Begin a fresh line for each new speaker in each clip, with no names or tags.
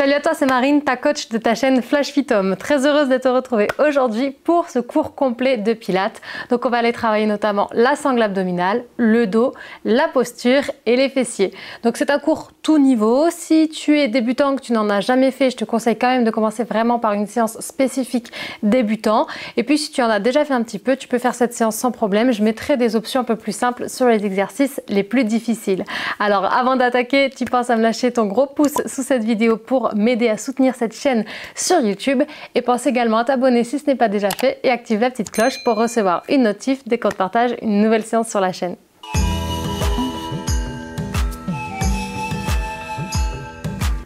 Salut à toi, c'est Marine, ta coach de ta chaîne Flash Fit Home. Très heureuse de te retrouver aujourd'hui pour ce cours complet de pilates. Donc on va aller travailler notamment la sangle abdominale, le dos, la posture et les fessiers. Donc c'est un cours tout niveau. Si tu es débutant, que tu n'en as jamais fait, je te conseille quand même de commencer vraiment par une séance spécifique débutant. Et puis si tu en as déjà fait un petit peu, tu peux faire cette séance sans problème. Je mettrai des options un peu plus simples sur les exercices les plus difficiles. Alors avant d'attaquer, tu penses à me lâcher ton gros pouce sous cette vidéo pour m'aider à soutenir cette chaîne sur YouTube, et pense également à t'abonner si ce n'est pas déjà fait et active la petite cloche pour recevoir une notif dès qu'on te partage une nouvelle séance sur la chaîne.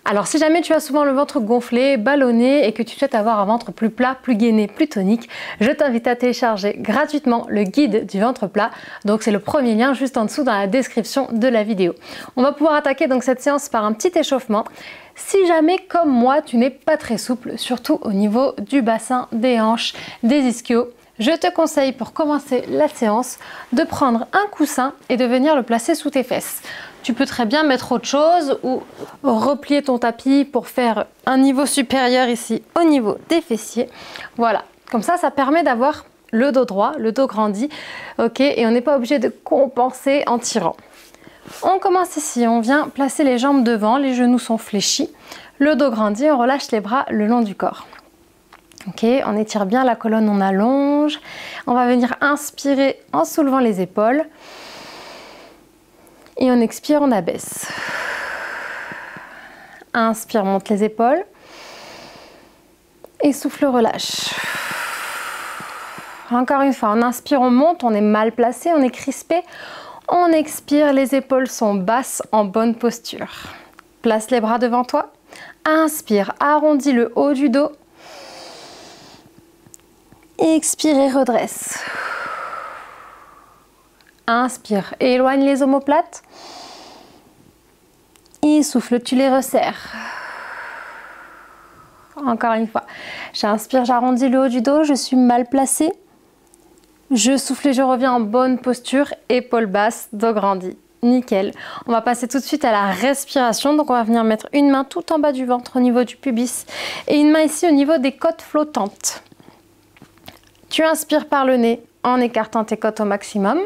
Alors si jamais tu as souvent le ventre gonflé, ballonné et que tu souhaites avoir un ventre plus plat, plus gainé, plus tonique, je t'invite à télécharger gratuitement le guide du ventre plat. Donc c'est le premier lien juste en dessous dans la description de la vidéo. On va pouvoir attaquer donc cette séance par un petit échauffement. Si jamais, comme moi, tu n'es pas très souple, surtout au niveau du bassin, des hanches, des ischios, je te conseille pour commencer la séance de prendre un coussin et de venir le placer sous tes fesses. Tu peux très bien mettre autre chose ou replier ton tapis pour faire un niveau supérieur ici au niveau des fessiers. Voilà, comme ça permet d'avoir le dos droit, le dos grandi, ok, et on n'est pas obligé de compenser en tirant. On commence ici, on vient placer les jambes devant, les genoux sont fléchis, le dos grandi, on relâche les bras le long du corps. Ok, on étire bien la colonne, on allonge. On va venir inspirer en soulevant les épaules. Et on expire, on abaisse. Inspire, monte les épaules. Et souffle, relâche. Encore une fois, on inspire, on monte, on est mal placé, on est crispé. On expire, les épaules sont basses en bonne posture. Place les bras devant toi. Inspire, arrondis le haut du dos. Expire et redresse. Inspire, éloigne les omoplates. Et souffle, tu les resserres. Encore une fois. J'inspire, j'arrondis le haut du dos, je suis mal placée. Je souffle et je reviens en bonne posture, épaules basses, dos grandi. Nickel. On va passer tout de suite à la respiration. Donc on va venir mettre une main tout en bas du ventre au niveau du pubis et une main ici au niveau des côtes flottantes. Tu inspires par le nez en écartant tes côtes au maximum.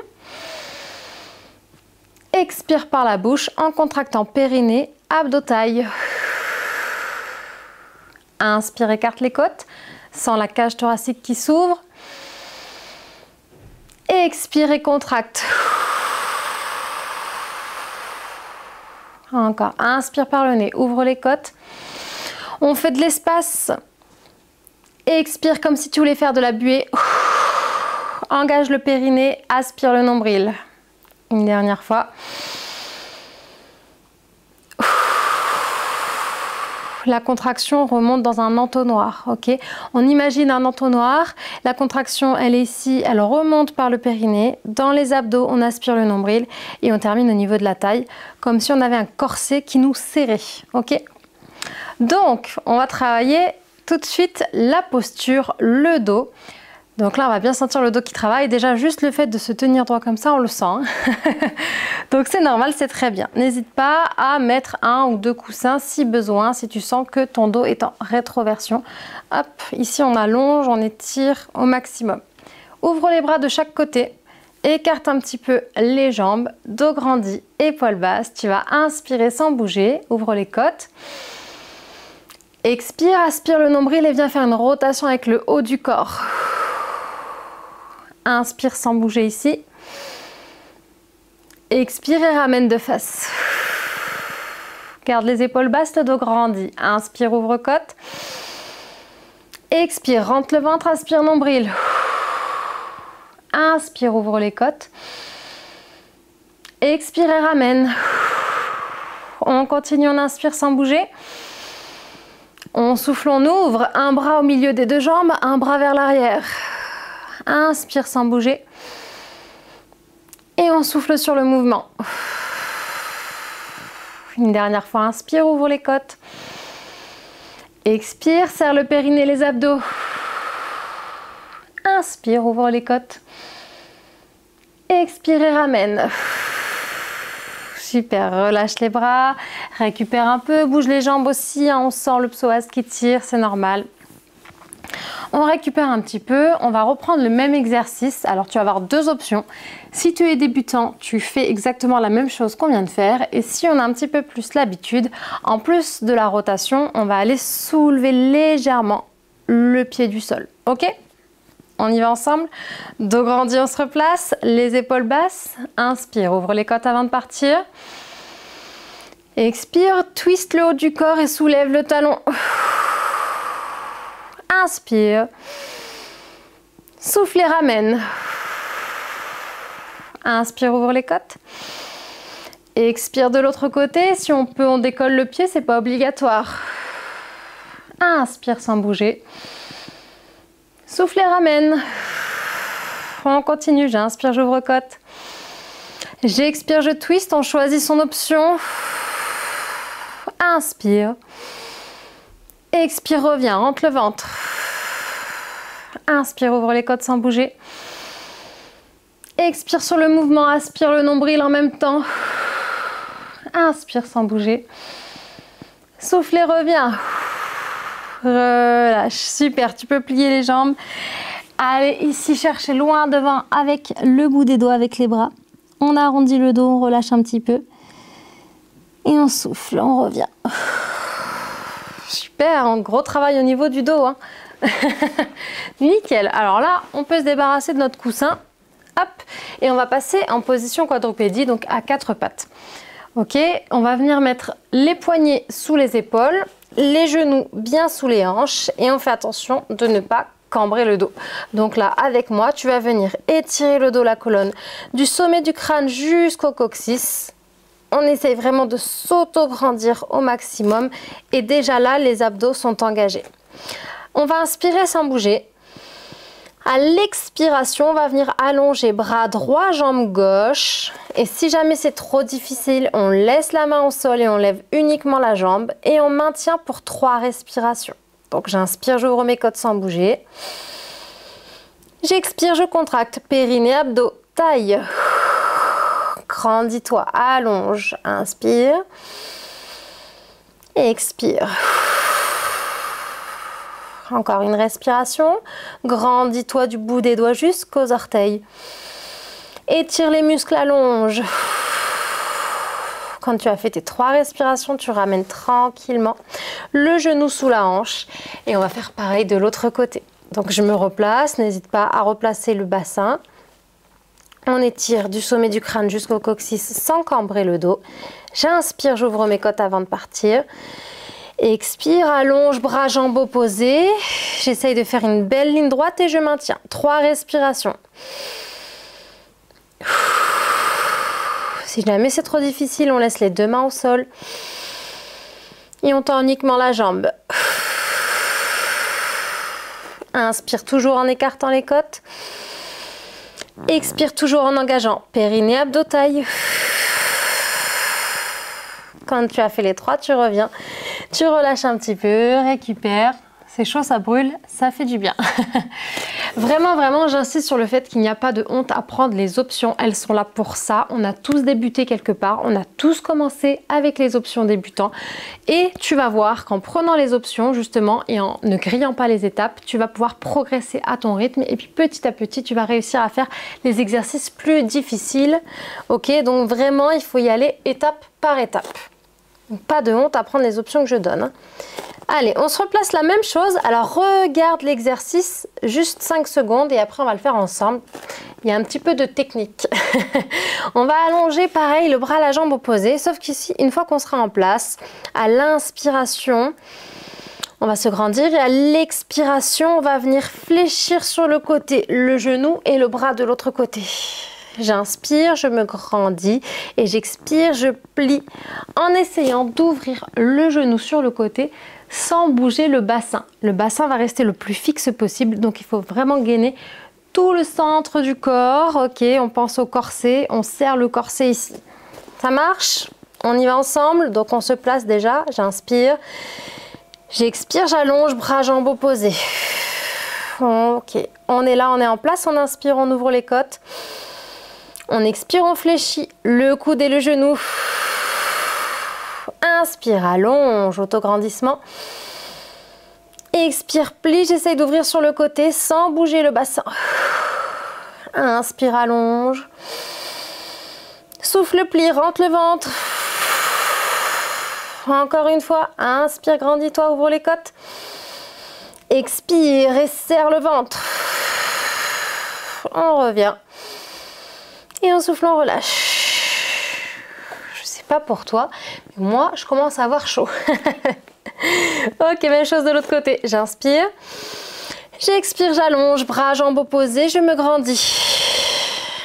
Expire par la bouche en contractant périnée, abdos, taille. Inspire, écarte les côtes, sens la cage thoracique qui s'ouvre. Expire et contracte. Encore, inspire par le nez, ouvre les côtes. On fait de l'espace. Expire comme si tu voulais faire de la buée. Engage le périnée, aspire le nombril. Une dernière fois. La contraction remonte dans un entonnoir, ok? On imagine un entonnoir, la contraction elle est ici, elle remonte par le périnée, dans les abdos on aspire le nombril et on termine au niveau de la taille, comme si on avait un corset qui nous serrait, ok? Donc on va travailler tout de suite la posture, le dos. Donc là on va bien sentir le dos qui travaille, déjà juste le fait de se tenir droit comme ça on le sent. Donc c'est normal, c'est très bien. N'hésite pas à mettre un ou deux coussins si besoin, si tu sens que ton dos est en rétroversion. Hop, ici on allonge, on étire au maximum. Ouvre les bras de chaque côté, écarte un petit peu les jambes, dos grandi, épaules basses. Tu vas inspirer sans bouger, ouvre les côtes. Expire, aspire le nombril et viens faire une rotation avec le haut du corps. Inspire sans bouger ici. Expire et ramène de face. Garde les épaules basses, le dos grandi. Inspire, ouvre côte. Expire, rentre le ventre, aspire nombril. Inspire, ouvre les côtes. Expire et ramène. On continue, on inspire sans bouger. On souffle, on ouvre. Un bras au milieu des deux jambes, un bras vers l'arrière. Inspire sans bouger. Et on souffle sur le mouvement. Une dernière fois, inspire, ouvre les côtes. Expire, serre le périnée, les abdos. Inspire, ouvre les côtes. Expire et ramène. Super, relâche les bras, récupère un peu, bouge les jambes aussi, hein, on sent le psoas qui tire, c'est normal. On récupère un petit peu, on va reprendre le même exercice. Alors tu vas avoir deux options. Si tu es débutant, tu fais exactement la même chose qu'on vient de faire. Et si on a un petit peu plus l'habitude, en plus de la rotation, on va aller soulever légèrement le pied du sol. Ok? On y va ensemble. Dos grandi, on se replace, les épaules basses. Inspire, ouvre les côtes avant de partir. Expire, twist le haut du corps et soulève le talon. Inspire. Souffle et ramène. Inspire, ouvre les côtes. Expire de l'autre côté. Si on peut, on décolle le pied, c'est pas obligatoire. Inspire sans bouger. Souffle et ramène. On continue. J'inspire, j'ouvre côte. J'expire, je twist. On choisit son option. Inspire. Expire, reviens, rentre le ventre. Inspire, ouvre les côtes sans bouger. Expire sur le mouvement, aspire le nombril en même temps. Inspire sans bouger. Souffle et reviens. Relâche, super, tu peux plier les jambes. Allez, ici, cherchez loin devant avec le bout des doigts, avec les bras. On arrondit le dos, on relâche un petit peu. Et on souffle, on revient. Super, un gros travail au niveau du dos. Hein. Nickel. Alors là, on peut se débarrasser de notre coussin. Hop, et on va passer en position quadrupédie, donc à quatre pattes. Ok, on va venir mettre les poignets sous les épaules, les genoux bien sous les hanches et on fait attention de ne pas cambrer le dos. Donc là, avec moi, tu vas venir étirer le dos, la colonne, du sommet du crâne jusqu'au coccyx. On essaye vraiment de s'auto-grandir au maximum et déjà là, les abdos sont engagés. On va inspirer sans bouger. À l'expiration, on va venir allonger bras droit, jambe gauche. Et si jamais c'est trop difficile, on laisse la main au sol et on lève uniquement la jambe. Et on maintient pour 3 respirations. Donc j'inspire, j'ouvre mes côtes sans bouger. J'expire, je contracte, périnée, abdos, taille. Grandis-toi, allonge, inspire. Expire. Encore une respiration. Grandis-toi du bout des doigts jusqu'aux orteils. Étire les muscles, allonge. Quand tu as fait tes 3 respirations, tu ramènes tranquillement le genou sous la hanche. Et on va faire pareil de l'autre côté. Donc je me replace, n'hésite pas à replacer le bassin. On étire du sommet du crâne jusqu'au coccyx sans cambrer le dos. J'inspire, j'ouvre mes côtes avant de partir. Expire, allonge, bras, jambes opposés. J'essaye de faire une belle ligne droite et je maintiens. 3 respirations. Si jamais c'est trop difficile, on laisse les 2 mains au sol. Et on tend uniquement la jambe. Inspire toujours en écartant les côtes. Expire toujours en engageant périnée, abdos, taille. Quand tu as fait les 3, tu reviens. Tu relâches un petit peu, récupère. C'est chaud, ça brûle, ça fait du bien. Vraiment, vraiment, j'insiste sur le fait qu'il n'y a pas de honte à prendre les options. Elles sont là pour ça. On a tous débuté quelque part. On a tous commencé avec les options débutants. Et tu vas voir qu'en prenant les options, justement, et en ne grillant pas les étapes, tu vas pouvoir progresser à ton rythme. Et puis, petit à petit, tu vas réussir à faire les exercices plus difficiles. Ok, donc vraiment, il faut y aller étape par étape. Pas de honte à prendre les options que je donne. Allez, on se replace la même chose. Alors, regarde l'exercice juste 5 secondes et après, on va le faire ensemble. Il y a un petit peu de technique. On va allonger, pareil, le bras, la jambe opposée. Sauf qu'ici, une fois qu'on sera en place, à l'inspiration, on va se grandir et à l'expiration, on va venir fléchir sur le côté, le genou et le bras de l'autre côté. J'inspire, je me grandis et j'expire, je plie en essayant d'ouvrir le genou sur le côté sans bouger le bassin. Le bassin va rester le plus fixe possible, donc il faut vraiment gainer tout le centre du corps. Ok, on pense au corset, on serre le corset ici. Ça marche? On y va ensemble, donc on se place déjà. J'inspire, j'expire, j'allonge, bras, jambes opposés. Ok, on est là, on est en place, on inspire, on ouvre les côtes. On expire, on fléchit le coude et le genou. Inspire, allonge, autograndissement. Expire, plie, j'essaye d'ouvrir sur le côté sans bouger le bassin. Inspire, allonge. Souffle, plie, rentre le ventre. Encore une fois, inspire, grandis-toi, ouvre les côtes. Expire et serre le ventre. On revient. Et en soufflant, on relâche. Je sais pas pour toi, mais moi, je commence à avoir chaud. Ok, même chose de l'autre côté. J'inspire. J'expire, j'allonge, bras, jambes opposés, je me grandis.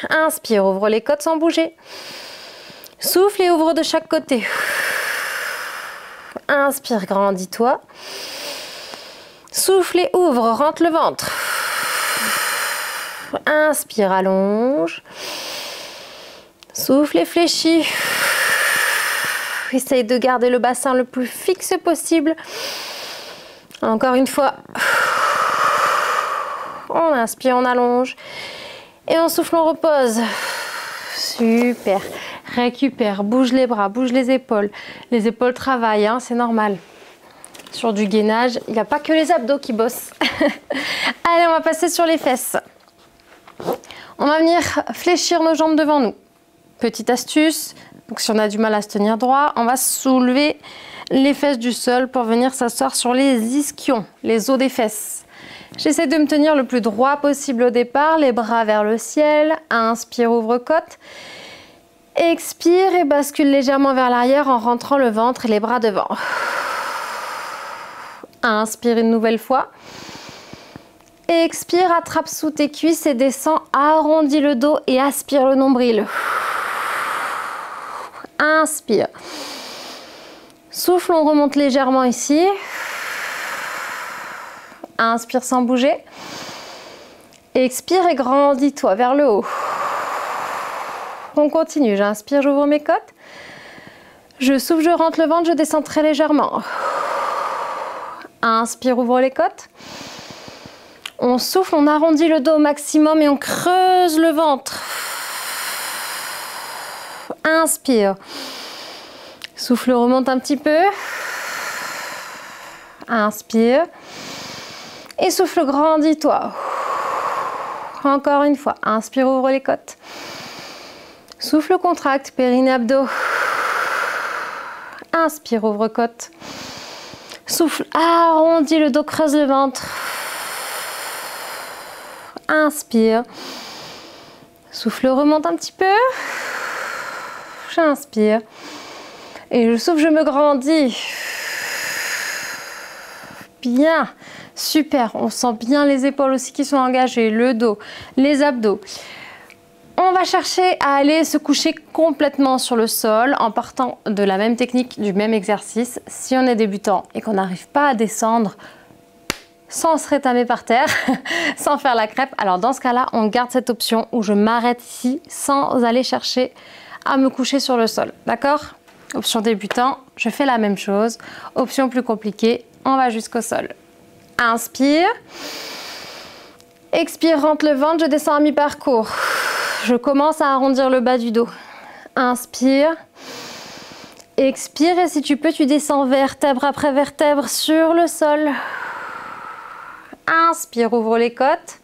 Inspire, ouvre les côtes sans bouger. Souffle et ouvre de chaque côté. Inspire, grandis-toi. Souffle et ouvre, rentre le ventre. Inspire, allonge. Souffle et fléchis. Essaye de garder le bassin le plus fixe possible. Encore une fois. On inspire, on allonge. Et on souffle, on repose. Super. Récupère, bouge les bras, bouge les épaules. Les épaules travaillent, hein, c'est normal. Sur du gainage, il n'y a pas que les abdos qui bossent. Allez, on va passer sur les fesses. On va venir fléchir nos jambes devant nous. Petite astuce, donc si on a du mal à se tenir droit, on va soulever les fesses du sol pour venir s'asseoir sur les ischions, les os des fesses. J'essaie de me tenir le plus droit possible au départ, les bras vers le ciel. Inspire, ouvre côte. Expire et bascule légèrement vers l'arrière en rentrant le ventre et les bras devant. Inspire une nouvelle fois. Expire, attrape sous tes cuisses et descends, arrondis le dos et aspire le nombril. Inspire. Souffle, on remonte légèrement ici. Inspire sans bouger. Expire et grandis-toi vers le haut. On continue, j'inspire, j'ouvre mes côtes. Je souffle, je rentre le ventre, je descends très légèrement. Inspire, ouvre les côtes. On souffle, on arrondit le dos au maximum et on creuse le ventre. Inspire. Souffle, remonte un petit peu. Inspire. Et souffle, grandis-toi. Encore une fois. Inspire, ouvre les côtes. Souffle, contracte, périnée, abdos. Inspire, ouvre côte. Souffle, arrondis le dos, creuse le ventre. Inspire. Souffle, remonte un petit peu. J'inspire. Et je souffle, je me grandis. Bien. Super. On sent bien les épaules aussi qui sont engagées, le dos, les abdos. On va chercher à aller se coucher complètement sur le sol en partant de la même technique, du même exercice. Si on est débutant et qu'on n'arrive pas à descendre sans se rétamer par terre, sans faire la crêpe, alors dans ce cas-là, on garde cette option où je m'arrête ici sans aller chercher à me coucher sur le sol. D'accord? Option débutant, je fais la même chose. Option plus compliquée, on va jusqu'au sol. Inspire. Expire, rentre le ventre, je descends à mi-parcours. Je commence à arrondir le bas du dos. Inspire. Expire et si tu peux, tu descends vertèbre après vertèbre sur le sol. Inspire, ouvre les côtes.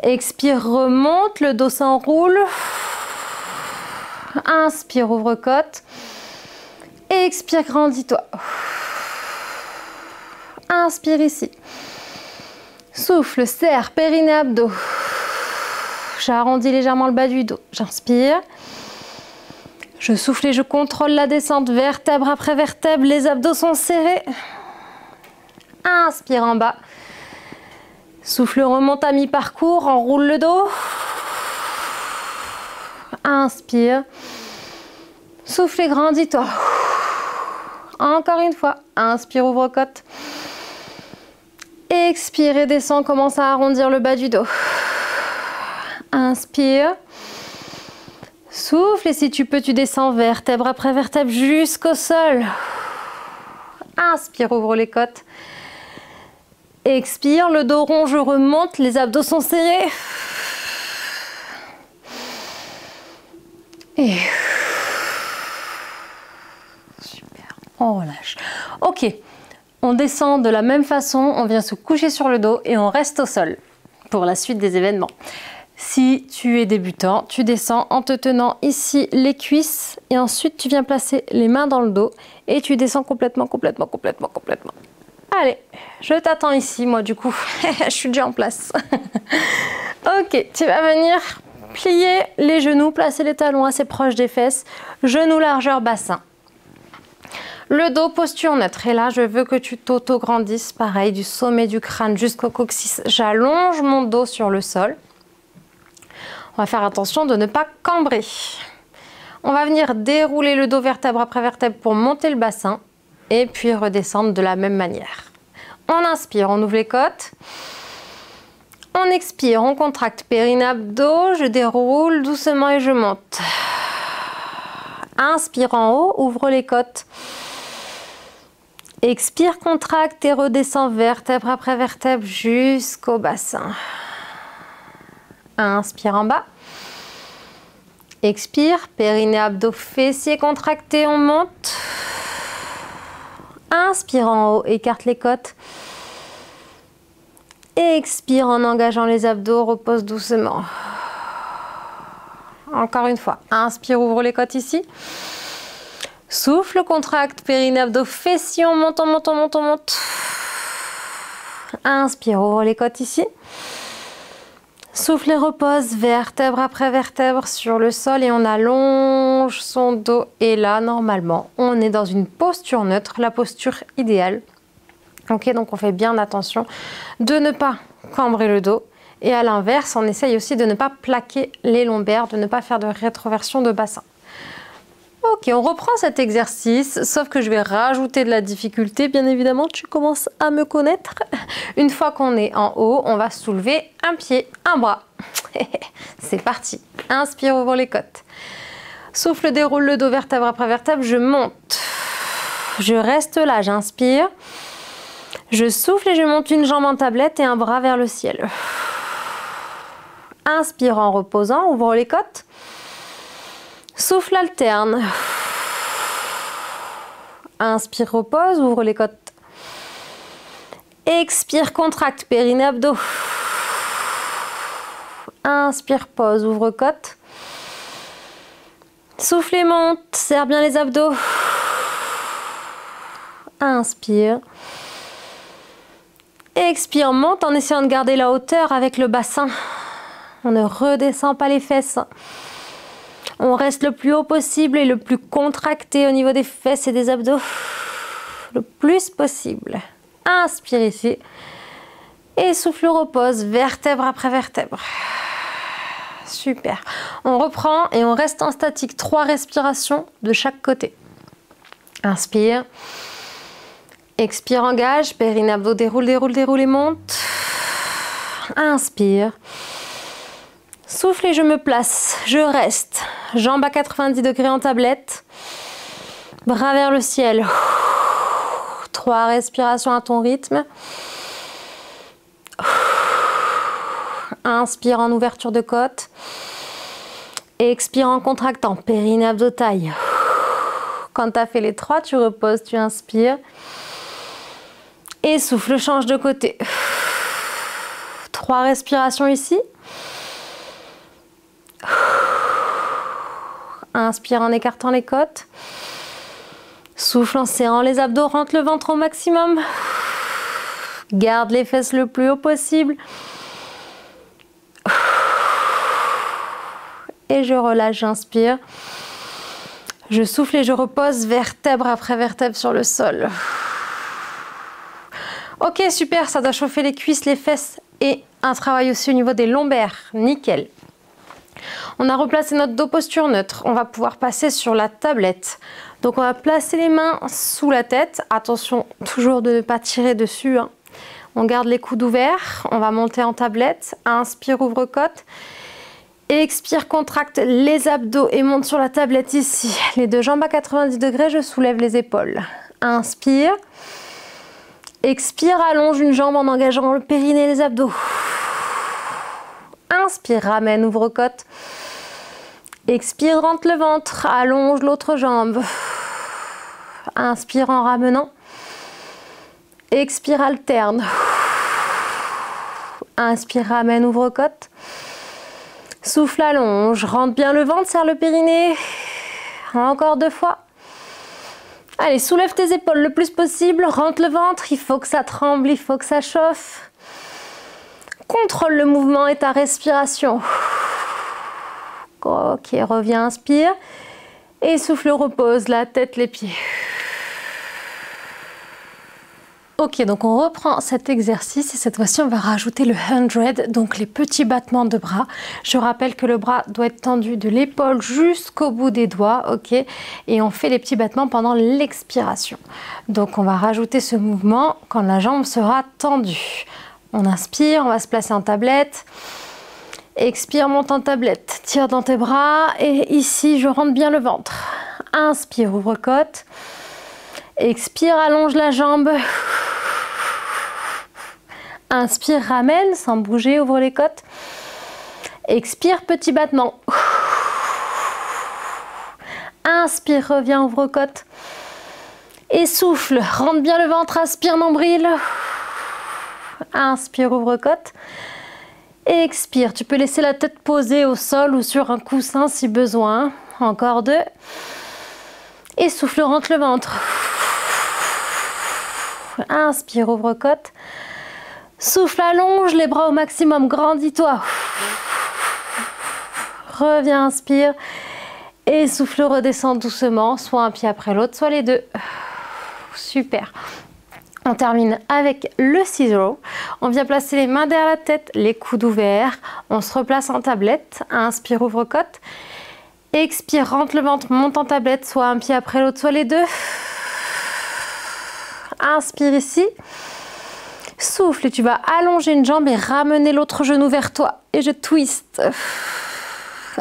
Expire, remonte, le dos s'enroule. Inspire, ouvre côte. Expire, grandis-toi. Inspire ici. Souffle, serre, périnée, abdos. J'arrondis légèrement le bas du dos. J'inspire. Je souffle et je contrôle la descente vertèbre après vertèbre. Les abdos sont serrés. Inspire en bas. Souffle, remonte à mi-parcours. Enroule le dos. Inspire. Souffle et grandis-toi. Encore une fois. Inspire, ouvre côte. Expire et descends. Commence à arrondir le bas du dos. Inspire. Souffle et si tu peux, tu descends vertèbre après vertèbre jusqu'au sol. Inspire, ouvre les côtes. Expire, le dos rond, je remonte, les abdos sont serrés. Et on relâche. Ok, on descend de la même façon, on vient se coucher sur le dos et on reste au sol pour la suite des événements. Si tu es débutant, tu descends en te tenant ici les cuisses et ensuite tu viens placer les mains dans le dos et tu descends complètement. Allez, je t'attends ici, moi du coup, je suis déjà en place. Ok, tu vas venir plier les genoux, placer les talons assez proches des fesses, genoux largeur bassin. Le dos, posture neutre. Et là, je veux que tu t'auto-grandisses, pareil, du sommet du crâne jusqu'au coccyx. J'allonge mon dos sur le sol. On va faire attention de ne pas cambrer. On va venir dérouler le dos vertèbre après vertèbre pour monter le bassin et puis redescendre de la même manière. On inspire, on ouvre les côtes. On expire, on contracte périnée-abdos, je déroule doucement et je monte. Inspire en haut, ouvre les côtes. Expire, contracte et redescends vertèbre après vertèbre jusqu'au bassin. Inspire en bas. Expire, périnée, abdos, fessiers contractés, on monte. Inspire en haut, écarte les côtes. Expire en engageant les abdos, repose doucement. Encore une fois, inspire, ouvre les côtes ici. Souffle, contracte, périnée, abdos, fessiers, on monte. Inspire, ouvre les côtes ici. Souffle et repose, vertèbre après vertèbre sur le sol et on allonge son dos. Et là, normalement, on est dans une posture neutre, la posture idéale. Ok, donc on fait bien attention de ne pas cambrer le dos. Et à l'inverse, on essaye aussi de ne pas plaquer les lombaires, de ne pas faire de rétroversion de bassin. Ok, on reprend cet exercice, sauf que je vais rajouter de la difficulté. Bien évidemment, tu commences à me connaître. Une fois qu'on est en haut, on va soulever un pied, un bras. C'est parti. Inspire, ouvre les côtes. Souffle, déroule le dos vertèbre après vertèbre. Je monte. Je reste là, j'inspire. Je souffle et je monte une jambe en tablette et un bras vers le ciel. Inspire en reposant, ouvre les côtes. Souffle, alterne. Inspire, repose, ouvre les côtes. Expire, contracte, périnée, abdos. Inspire, pose, ouvre côte. Souffle et monte, serre bien les abdos. Inspire. Expire, monte en essayant de garder la hauteur avec le bassin. On ne redescend pas les fesses. On reste le plus haut possible et le plus contracté au niveau des fesses et des abdos. Le plus possible. Inspire ici. Et souffle, repose, vertèbre après vertèbre. Super. On reprend et on reste en statique. 3 respirations de chaque côté. Inspire. Expire, engage. Périnée, abdos, déroule et monte. Inspire. Souffle et je me place. Je reste. Jambes à 90 degrés en tablette. Bras vers le ciel. 3 respirations à ton rythme. Inspire en ouverture de côte. Expire en contractant. Périnée, abdos, taille. Quand tu as fait les 3, tu reposes, tu inspires. Et souffle, change de côté. 3 respirations ici. Inspire en écartant les côtes. Souffle en serrant les abdos, rentre le ventre au maximum. Garde les fesses le plus haut possible. Et je relâche, j'inspire. Je souffle et je repose vertèbre après vertèbre sur le sol. Ok, super, ça doit chauffer les cuisses, les fesses et un travail aussi au niveau des lombaires. Nickel. On a replacé notre dos, posture neutre. On va pouvoir passer sur la tablette. Donc on va placer les mains sous la tête. Attention toujours de ne pas tirer dessus, hein. On garde les coudes ouverts. On va monter en tablette. Inspire, ouvre côte. Expire, contracte les abdos et monte sur la tablette ici. Les 2 jambes à 90 degrés, je soulève les épaules. Inspire. Expire, allonge une jambe en engageant le périnée et les abdos. Inspire, ramène, ouvre côte. Expire, rentre le ventre, allonge l'autre jambe. Inspire en ramenant. Expire, alterne. Inspire, ramène, ouvre-côte. Souffle, allonge. Rentre bien le ventre, serre le périnée. Encore 2 fois. Allez, soulève tes épaules le plus possible. Rentre le ventre. Il faut que ça tremble, il faut que ça chauffe. Contrôle le mouvement et ta respiration. Ok, reviens, inspire. Et souffle, repose la tête, les pieds. Ok, donc on reprend cet exercice et cette fois-ci on va rajouter le 100, donc les petits battements de bras. Je rappelle que le bras doit être tendu de l'épaule jusqu'au bout des doigts, ok? Et on fait les petits battements pendant l'expiration. Donc on va rajouter ce mouvement quand la jambe sera tendue. On inspire, on va se placer en tablette. Expire, monte en tablette. Tire dans tes bras et ici je rentre bien le ventre. Inspire, ouvre-côte. Expire, allonge la jambe. Inspire, ramène sans bouger, ouvre les côtes. Expire, petit battement. Inspire, reviens, ouvre côte. Et souffle, rentre bien le ventre, aspire, nombril. Inspire, ouvre côte. Expire, tu peux laisser la tête posée au sol ou sur un coussin si besoin. Encore 2. Et souffle, rentre le ventre. Inspire, ouvre côte. Souffle, allonge les bras au maximum, grandis-toi. Reviens, inspire. Et souffle, redescend doucement, soit un pied après l'autre, soit les 2. Super. On termine avec le ciseau. On vient placer les mains derrière la tête, les coudes ouverts. On se replace en tablette. Inspire, ouvre côte. Expire, rentre le ventre, monte en tablette, soit un pied après l'autre, soit les 2. Inspire ici. Souffle et tu vas allonger une jambe et ramener l'autre genou vers toi. Et je twist.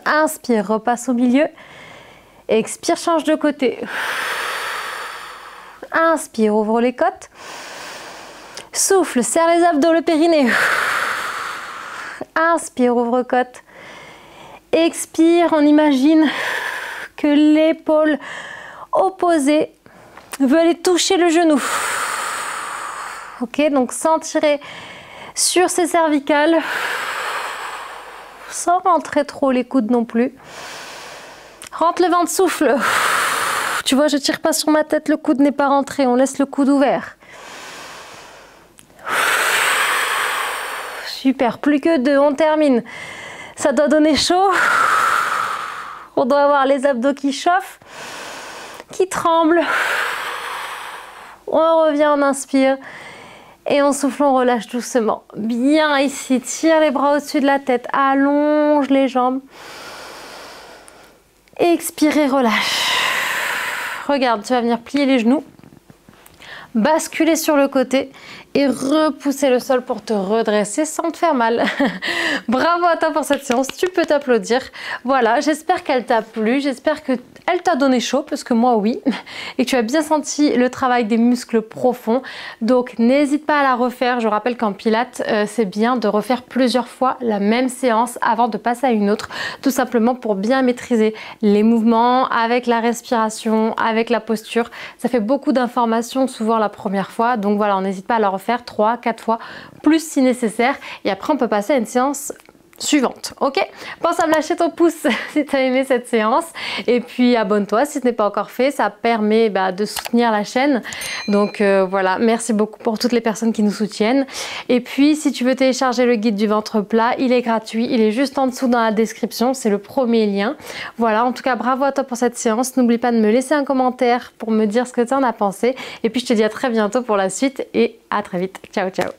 Inspire, repasse au milieu. Expire, change de côté. Inspire, ouvre les côtes. Souffle, serre les abdos, le périnée. Inspire, ouvre côte. Expire, on imagine que l'épaule opposée veut aller toucher le genou. Ok, donc sans tirer sur ces cervicales, sans rentrer trop les coudes non plus. Rentre le ventre, souffle. Tu vois, je ne tire pas sur ma tête, le coude n'est pas rentré, on laisse le coude ouvert. Super, plus que 2, on termine. Ça doit donner chaud. On doit avoir les abdos qui chauffent, qui tremblent. On revient, on inspire. Et en soufflant, on relâche doucement. Bien ici, tire les bras au-dessus de la tête, allonge les jambes. Expire, relâche. Regarde, tu vas venir plier les genoux, basculer sur le côté et repousser le sol pour te redresser sans te faire mal. Bravo à toi pour cette séance, tu peux t'applaudir. Voilà, j'espère qu'elle t'a plu, j'espère qu'elle t'a donné chaud, parce que moi oui, et que tu as bien senti le travail des muscles profonds. Donc n'hésite pas à la refaire. Je rappelle qu'en pilates, c'est bien de refaire plusieurs fois la même séance avant de passer à une autre, tout simplement pour bien maîtriser les mouvements avec la respiration, avec la posture. Ça fait beaucoup d'informations souvent la première fois, donc voilà, on n'hésite pas à la refaire 3-4 fois, plus si nécessaire, et après on peut passer à une séance suivante. Ok, pense à me lâcher ton pouce si tu as aimé cette séance, et puis abonne-toi si ce n'est pas encore fait, ça permet de soutenir la chaîne. Donc voilà, merci beaucoup pour toutes les personnes qui nous soutiennent. Et puis si tu veux télécharger le guide du ventre plat, il est gratuit, il est juste en dessous dans la description, c'est le premier lien. Voilà, en tout cas bravo à toi pour cette séance, n'oublie pas de me laisser un commentaire pour me dire ce que tu en as pensé, et puis je te dis à très bientôt pour la suite et à très vite. Ciao ciao.